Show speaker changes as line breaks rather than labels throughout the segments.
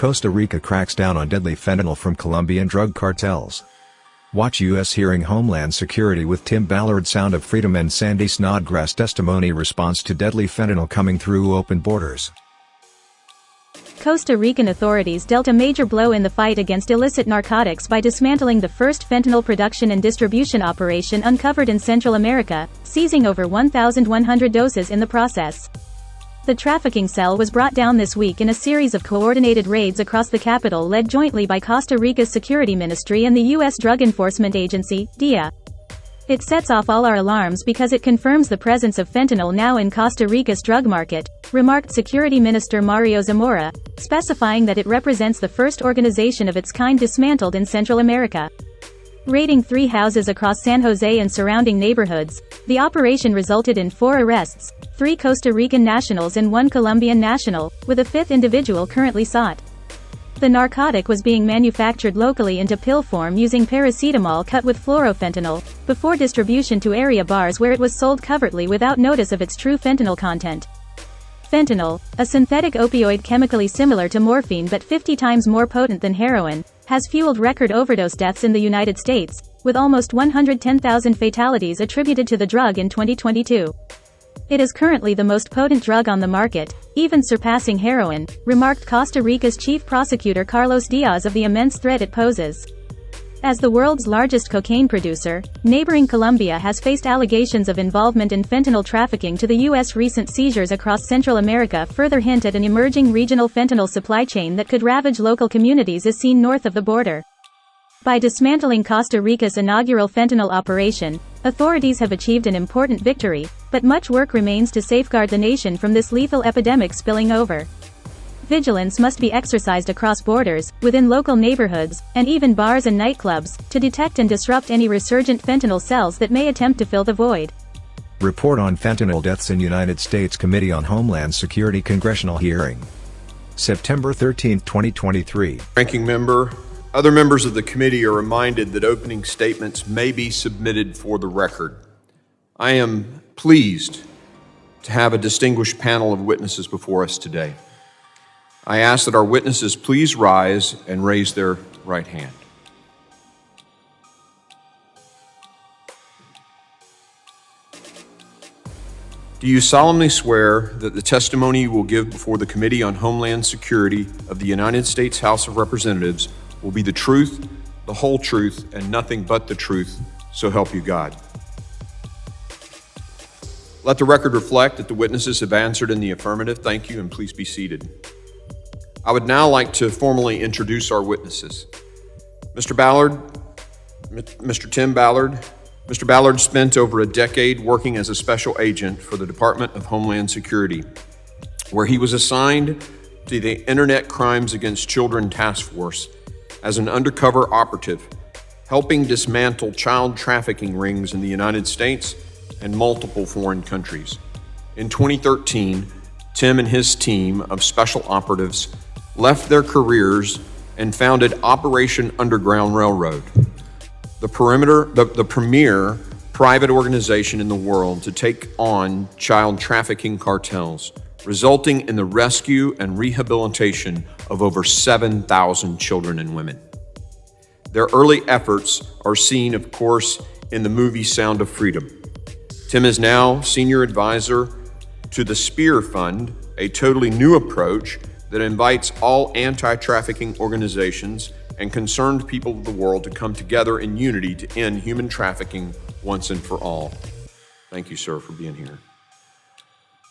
Costa Rica cracks down on deadly fentanyl from Colombian drug cartels. Watch U.S. hearing Homeland Security with Tim Ballard, Sound of Freedom, and Sandy Snodgrass testimony response to deadly fentanyl coming through open borders.
Costa Rican authorities dealt a major blow in the fight against illicit narcotics by dismantling the first fentanyl production and distribution operation uncovered in Central America, seizing over 1,100 doses in the process. The trafficking cell was brought down this week in a series of coordinated raids across the capital led jointly by Costa Rica's Security Ministry and the U.S. Drug Enforcement Agency, DEA. It sets off all our alarms because it confirms the presence of fentanyl now in Costa Rica's drug market, remarked Security Minister Mario Zamora, specifying that it represents the first organization of its kind dismantled in Central America. Raiding 3 houses across San Jose and surrounding neighborhoods, the operation resulted in 4 arrests, 3 Costa Rican nationals and 1 Colombian national, with a 5th individual currently sought. The narcotic was being manufactured locally into pill form using paracetamol cut with fluorofentanyl, before distribution to area bars where it was sold covertly without notice of its true fentanyl content. Fentanyl, a synthetic opioid chemically similar to morphine but 50 times more potent than heroin, has fueled record overdose deaths in the United States, with almost 110,000 fatalities attributed to the drug in 2022. It is currently the most potent drug on the market, even surpassing heroin, remarked Costa Rica's chief prosecutor Carlos Diaz of the immense threat it poses. As the world's largest cocaine producer, neighboring Colombia has faced allegations of involvement in fentanyl trafficking. To the U.S. recent seizures across Central America further hint at an emerging regional fentanyl supply chain that could ravage local communities as seen north of the border. By dismantling Costa Rica's inaugural fentanyl operation, authorities have achieved an important victory, but much work remains to safeguard the nation from this lethal epidemic spilling over. Vigilance must be exercised across borders, within local neighborhoods, and even bars and nightclubs, to detect and disrupt any resurgent fentanyl cells that may attempt to fill the void.
Report on fentanyl deaths in United States Committee on Homeland Security Congressional Hearing. September 13, 2023.
Ranking Member, other members of the committee are reminded that opening statements may be submitted for the record. I am pleased to have a distinguished panel of witnesses before us today. I ask that our witnesses please rise and raise their right hand. Do you solemnly swear that the testimony you will give before the Committee on Homeland Security of the United States House of Representatives will be the truth, the whole truth, and nothing but the truth, so help you God? Let the record reflect that the witnesses have answered in the affirmative. Thank you, and please be seated. I would now like to formally introduce our witnesses. Mr. Ballard, Mr. Tim Ballard. Mr. Ballard spent over a decade working as a special agent for the Department of Homeland Security, where he was assigned to the Internet Crimes Against Children Task Force as an undercover operative, helping dismantle child trafficking rings in the United States and multiple foreign countries. In 2013, Tim and his team of special operatives left their careers and founded Operation Underground Railroad, the premier private organization in the world to take on child trafficking cartels, resulting in the rescue and rehabilitation of over 7,000 children and women. Their early efforts are seen, of course, in the movie Sound of Freedom. Tim is now senior advisor to the Spear Fund, a totally new approach that invites all anti-trafficking organizations and concerned people of the world to come together in unity to end human trafficking once and for all. Thank you, sir, for being here.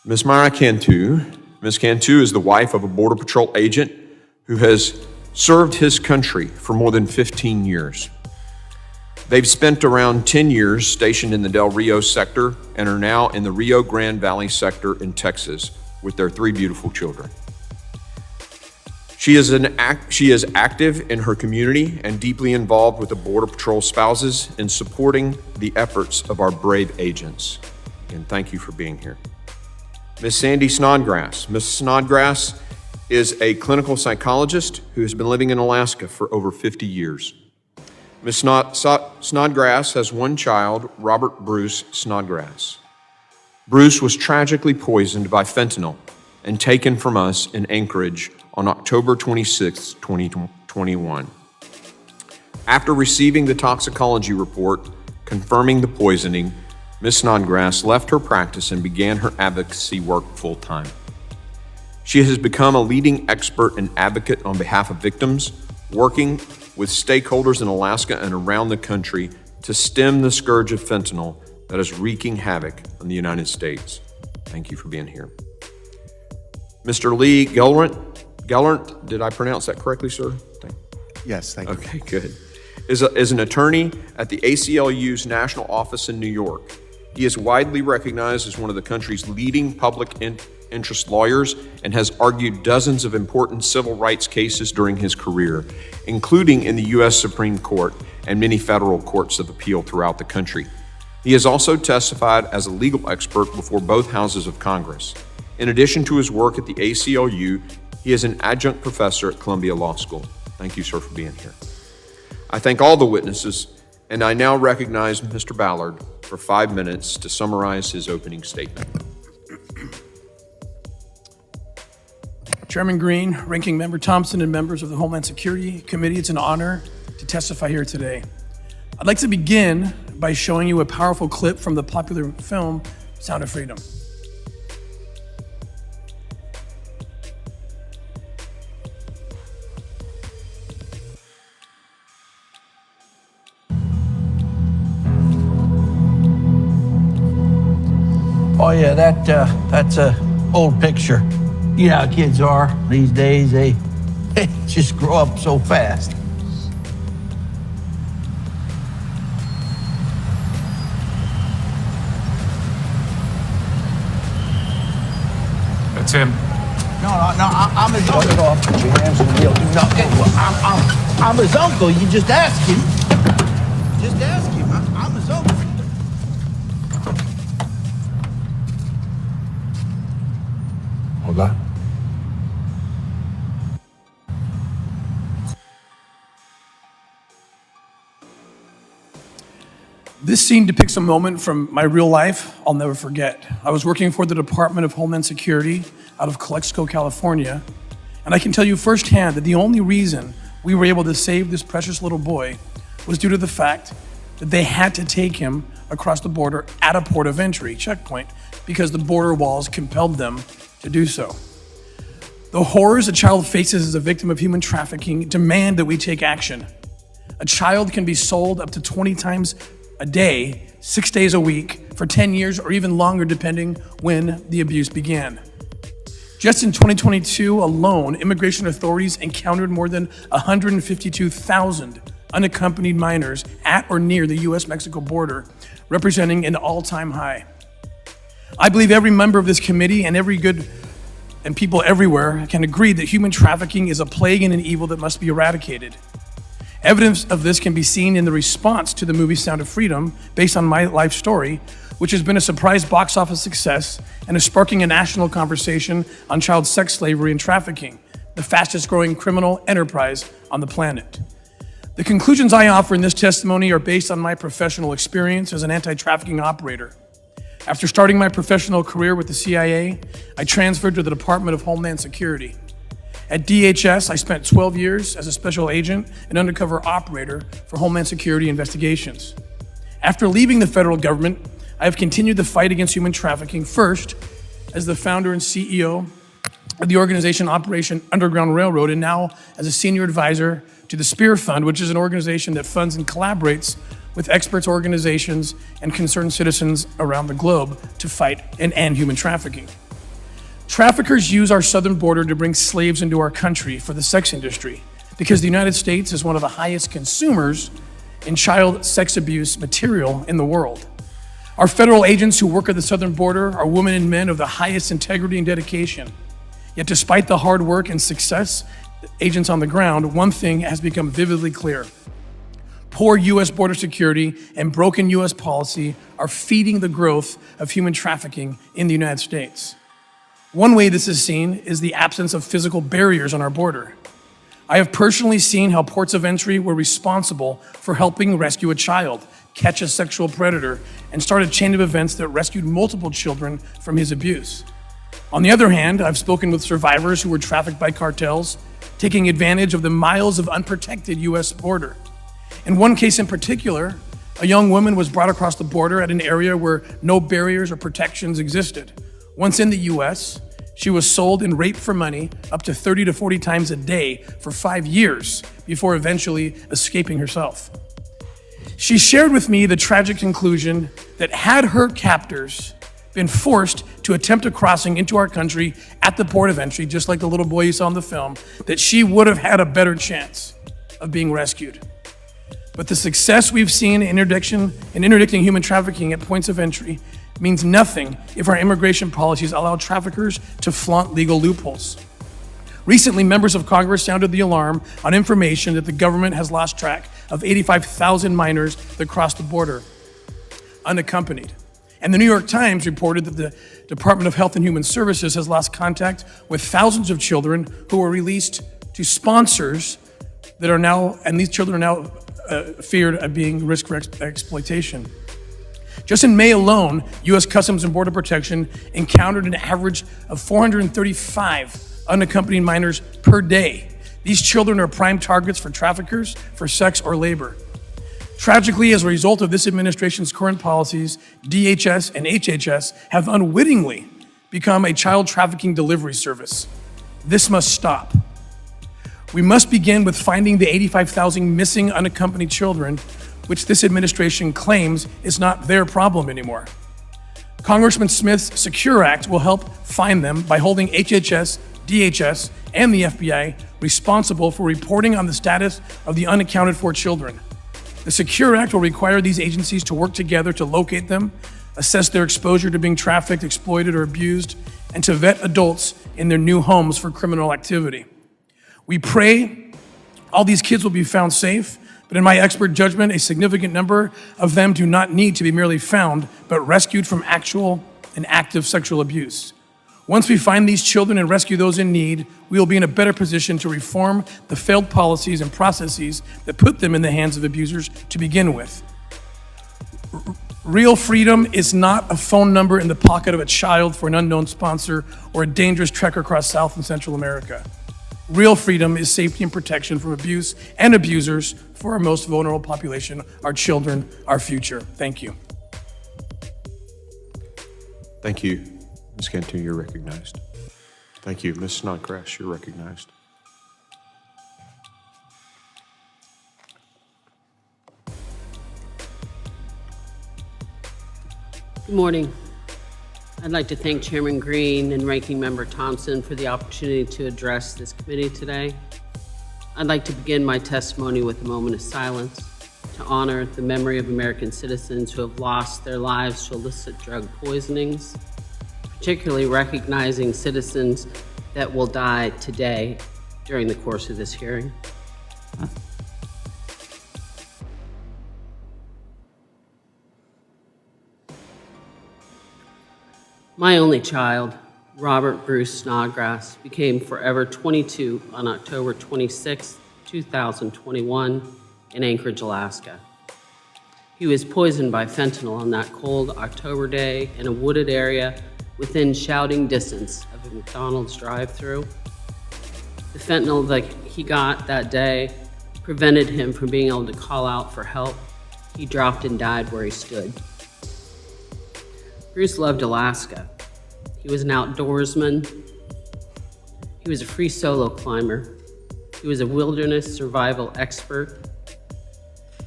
Ms. Mara Cantu. Ms. Cantu is the wife of a Border Patrol agent who has served his country for more than 15 years. They've spent around 10 years stationed in the Del Rio sector and are now in the Rio Grande Valley sector in Texas with their 3 beautiful children. She is active in her community and deeply involved with the Border Patrol spouses in supporting the efforts of our brave agents. And thank you for being here. Ms. Sandy Snodgrass. Ms. Snodgrass is a clinical psychologist who has been living in Alaska for over 50 years. Ms. Snodgrass has 1 child, Robert Bruce Snodgrass. Bruce was tragically poisoned by fentanyl and taken from us in Anchorage on October 26, 2021. After receiving the toxicology report confirming the poisoning, Ms. Snodgrass left her practice and began her advocacy work full-time. She has become a leading expert and advocate on behalf of victims, working with stakeholders in Alaska and around the country to stem the scourge of fentanyl that is wreaking havoc in the United States. Thank you for being here. Mr. Lee Gellert, did I pronounce that correctly, sir?
Yes, thank you.
Okay, good. Is an attorney at the ACLU's national office in New York. He is widely recognized as one of the country's leading public interest lawyers and has argued dozens of important civil rights cases during his career, including in the U.S. Supreme Court and many federal courts of appeal throughout the country. He has also testified as a legal expert before both houses of Congress. In addition to his work at the ACLU, he is an adjunct professor at Columbia Law School. Thank you, sir, for being here. I thank all the witnesses, and I now recognize Mr. Ballard for 5 minutes to summarize his opening statement.
Chairman Green, Ranking Member Thompson, and members of the Homeland Security Committee, it's an honor to testify here today. I'd like to begin by showing you a powerful clip from the popular film, Sound of Freedom.
Oh yeah, that's a old picture. You know how kids are these days, they just grow up so fast.
That's him.
No, I'm his uncle. Get off, put your hands on the wheel. Do nothing. Well, I'm his uncle. You just ask him. Just ask him. I'm his uncle.
Hold on.
This scene depicts a moment from my real life I'll never forget. I was working for the Department of Homeland Security out of Calexico, California, and I can tell you firsthand that the only reason we were able to save this precious little boy was due to the fact that they had to take him across the border at a port of entry checkpoint because the border walls compelled them to do so. The horrors a child faces as a victim of human trafficking demand that we take action. A child can be sold up to 20 times a day, 6 days a week, for 10 years or even longer depending when the abuse began. Just in 2022 alone, immigration authorities encountered more than 152,000 unaccompanied minors at or near the US-Mexico border, representing an all-time high. I believe every member of this committee and people everywhere can agree that human trafficking is a plague and an evil that must be eradicated. Evidence of this can be seen in the response to the movie Sound of Freedom, based on my life story, which has been a surprise box office success and is sparking a national conversation on child sex slavery and trafficking, the fastest growing criminal enterprise on the planet. The conclusions I offer in this testimony are based on my professional experience as an anti-trafficking operator. After starting my professional career with the CIA, I transferred to the Department of Homeland Security. At DHS, I spent 12 years as a special agent and undercover operator for Homeland Security investigations. After leaving the federal government, I have continued the fight against human trafficking, first as the founder and CEO of the organization Operation Underground Railroad, and now as a senior advisor to the Spear Fund, which is an organization that funds and collaborates with experts, organizations, and concerned citizens around the globe to fight and end human trafficking. Traffickers use our southern border to bring slaves into our country for the sex industry because the United States is one of the highest consumers in child sex abuse material in the world. Our federal agents who work at the southern border are women and men of the highest integrity and dedication. Yet despite the hard work and success of agents on the ground, one thing has become vividly clear. Poor U.S. border security and broken U.S. policy are feeding the growth of human trafficking in the United States. One way this is seen is the absence of physical barriers on our border. I have personally seen how ports of entry were responsible for helping rescue a child, catch a sexual predator, and start a chain of events that rescued multiple children from his abuse. On the other hand, I've spoken with survivors who were trafficked by cartels, taking advantage of the miles of unprotected U.S. border. In one case in particular, a young woman was brought across the border at an area where no barriers or protections existed. Once in the U.S., she was sold and raped for money up to 30 to 40 times a day for 5 years before eventually escaping herself. She shared with me the tragic conclusion that had her captors been forced to attempt a crossing into our country at the port of entry, just like the little boy you saw in the film, that she would have had a better chance of being rescued. But the success we've seen in interdicting human trafficking at points of entry means nothing if our immigration policies allow traffickers to flaunt legal loopholes. Recently, members of Congress sounded the alarm on information that the government has lost track of 85,000 minors that crossed the border unaccompanied. And the New York Times reported that the Department of Health and Human Services has lost contact with thousands of children who were released to sponsors that are now, and these children are now feared of being risk for exploitation. Just in May alone, U.S. Customs and Border Protection encountered an average of 435 unaccompanied minors per day. These children are prime targets for traffickers for sex or labor. Tragically, as a result of this administration's current policies, DHS and HHS have unwittingly become a child trafficking delivery service. This must stop. We must begin with finding the 85,000 missing unaccompanied children, which this administration claims is not their problem anymore. Congressman Smith's Secure Act will help find them by holding HHS, DHS, and the FBI responsible for reporting on the status of the unaccounted for children. The Secure Act will require these agencies to work together to locate them, assess their exposure to being trafficked, exploited, or abused, and to vet adults in their new homes for criminal activity. We pray all these kids will be found safe, but in my expert judgment, a significant number of them do not need to be merely found, but rescued from actual and active sexual abuse. Once we find these children and rescue those in need, we will be in a better position to reform the failed policies and processes that put them in the hands of abusers to begin with. Real freedom is not a phone number in the pocket of a child for an unknown sponsor or a dangerous trek across South and Central America. Real freedom is safety and protection from abuse and abusers for our most vulnerable population, our children, our future. Thank you.
Thank you. Ms. Cantu, you're recognized. Thank you. Ms. Snodgrass, you're recognized.
Good morning. I'd like to thank Chairman Green and Ranking Member Thompson for the opportunity to address this committee today. I'd like to begin my testimony with a moment of silence to honor the memory of American citizens who have lost their lives to illicit drug poisonings, particularly recognizing citizens that will die today during the course of this hearing. My only child, Robert Bruce Snodgrass, became forever 22 on October 26, 2021 in Anchorage, Alaska. He was poisoned by fentanyl on that cold October day in a wooded area within shouting distance of a McDonald's drive-thru. The fentanyl that he got that day prevented him from being able to call out for help. He dropped and died where he stood. Bruce loved Alaska. He was an outdoorsman. He was a free solo climber. He was a wilderness survival expert.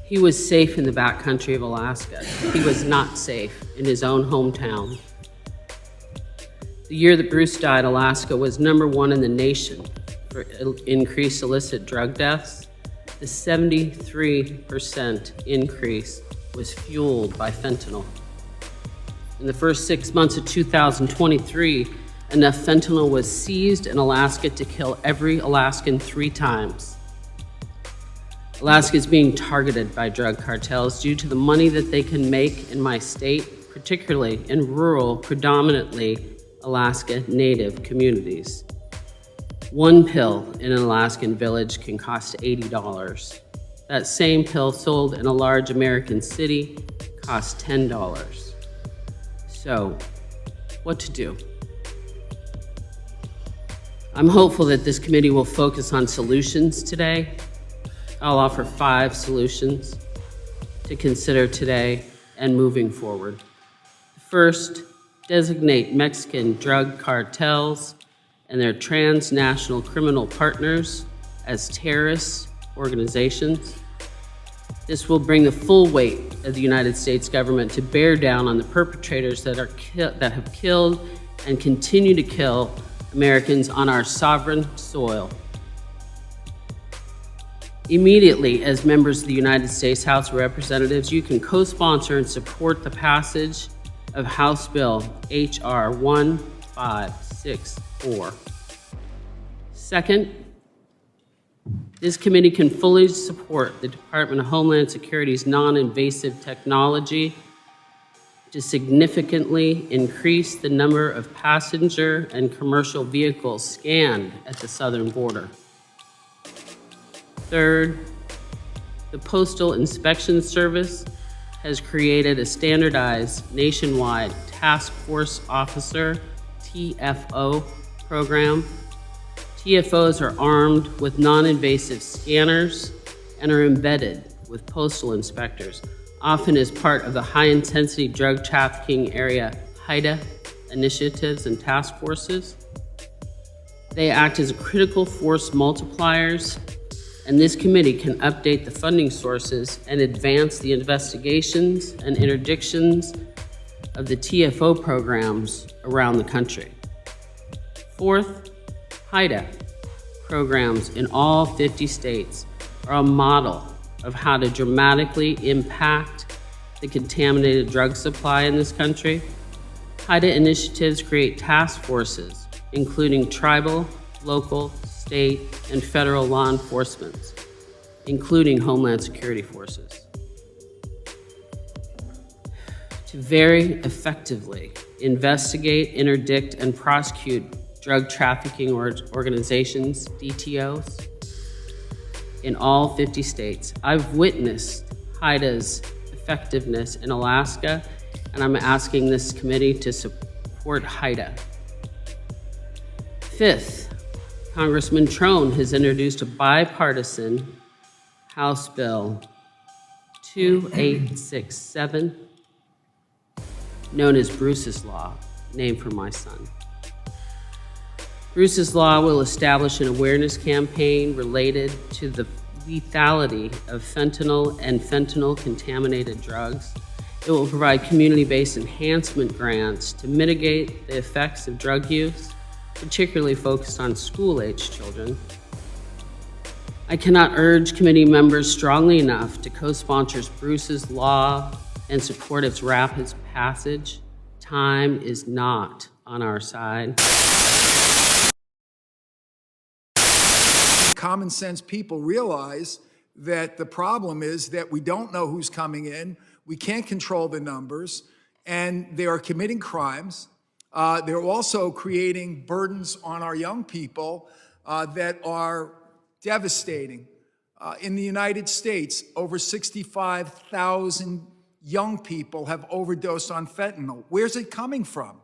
He was safe in the backcountry of Alaska. He was not safe in his own hometown. The year that Bruce died, Alaska was #1 in the nation for increased illicit drug deaths. The 73% increase was fueled by fentanyl. In the first 6 months of 2023, enough fentanyl was seized in Alaska to kill every Alaskan 3 times. Alaska is being targeted by drug cartels due to the money that they can make in my state, particularly in rural, predominantly Alaska Native communities. One pill in an Alaskan village can cost $80. That same pill sold in a large American city costs $10. So, what to do? I'm hopeful that this committee will focus on solutions today. I'll offer 5 solutions to consider today and moving forward. First, designate Mexican drug cartels and their transnational criminal partners as terrorist organizations. This will bring the full weight of the United States government to bear down on the perpetrators that have killed and continue to kill Americans on our sovereign soil. Immediately, as members of the United States House of Representatives, you can co-sponsor and support the passage of House Bill H.R. 1564. Second, this committee can fully support the Department of Homeland Security's non-invasive technology to significantly increase the number of passenger and commercial vehicles scanned at the southern border. Third, the Postal Inspection Service has created a standardized nationwide Task Force Officer, TFO, program. TFOs are armed with non-invasive scanners and are embedded with postal inspectors, often as part of the high-intensity drug trafficking area HIDTA initiatives and task forces. They act as critical force multipliers, and this committee can update the funding sources and advance the investigations and interdictions of the TFO programs around the country. Fourth, HIDTA programs in all 50 states are a model of how to dramatically impact the contaminated drug supply in this country. HIDTA initiatives create task forces, including tribal, local, state, and federal law enforcement, including Homeland Security forces, to very effectively investigate, interdict, and prosecute drug trafficking organizations, DTOs, in all 50 states. I've witnessed HIDTA's effectiveness in Alaska, and I'm asking this committee to support HIDTA. Fifth, Congressman Trone has introduced a bipartisan House Bill 2867, known as Bruce's Law, named for my son. Bruce's Law will establish an awareness campaign related to the lethality of fentanyl and fentanyl-contaminated drugs. It will provide community-based enhancement grants to mitigate the effects of drug use, particularly focused on school-age children. I cannot urge committee members strongly enough to co-sponsor Bruce's Law and support its rapid passage. Time is not on our side.
Common sense people realize that the problem is that we don't know who's coming in, we can't control the numbers, and they are committing crimes. They're also creating burdens on our young people that are devastating. In the United States, over 65,000 young people have overdosed on fentanyl. Where's it coming from?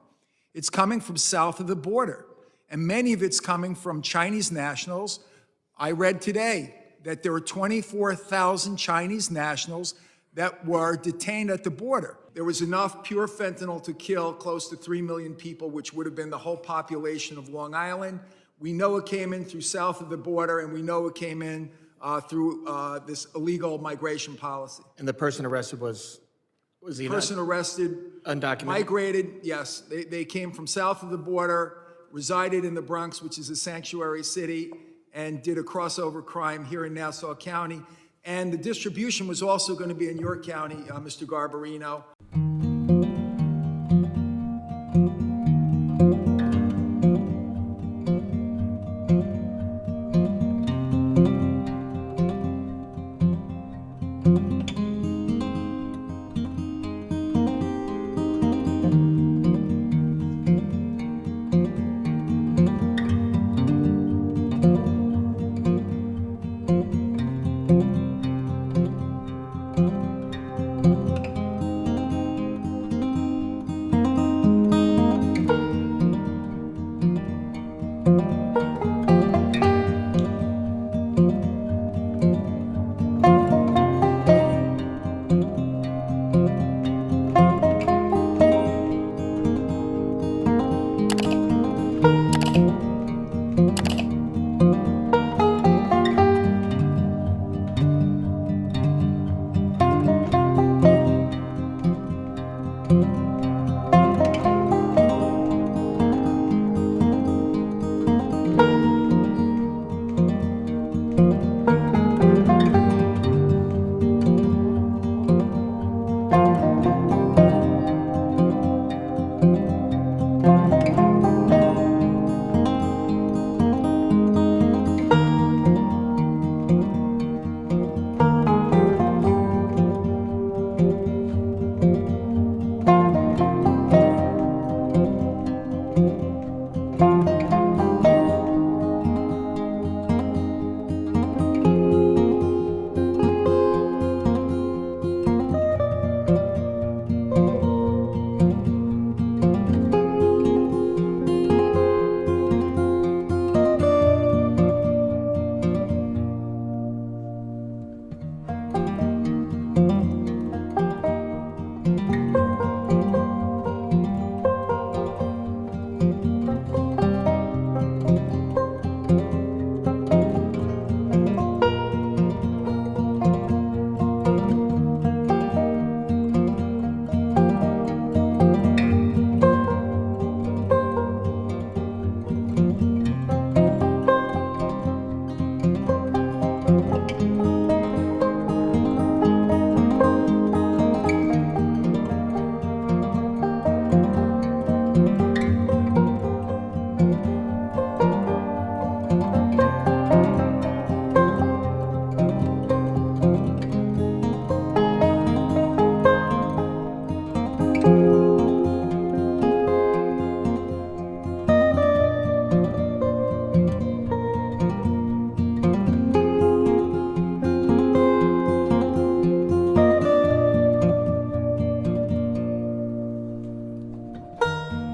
It's coming from south of the border, and many of it's coming from Chinese nationals. I read today that there were 24,000 Chinese nationals that were detained at the border. There was enough pure fentanyl to kill close to 3 million people, which would have been the whole population of Long Island. We know it came in through south of the border, and we know it came in through this illegal migration policy.
And the person arrested was he not
person arrested,
undocumented?
Migrated, yes. They came from south of the border, resided in the Bronx, which is a sanctuary city, and did a crossover crime here in Nassau County. And the distribution was also going to be in York County, Mr. Garbarino.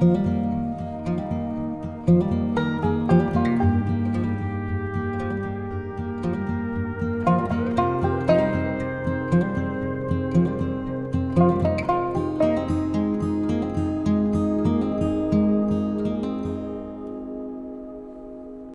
you.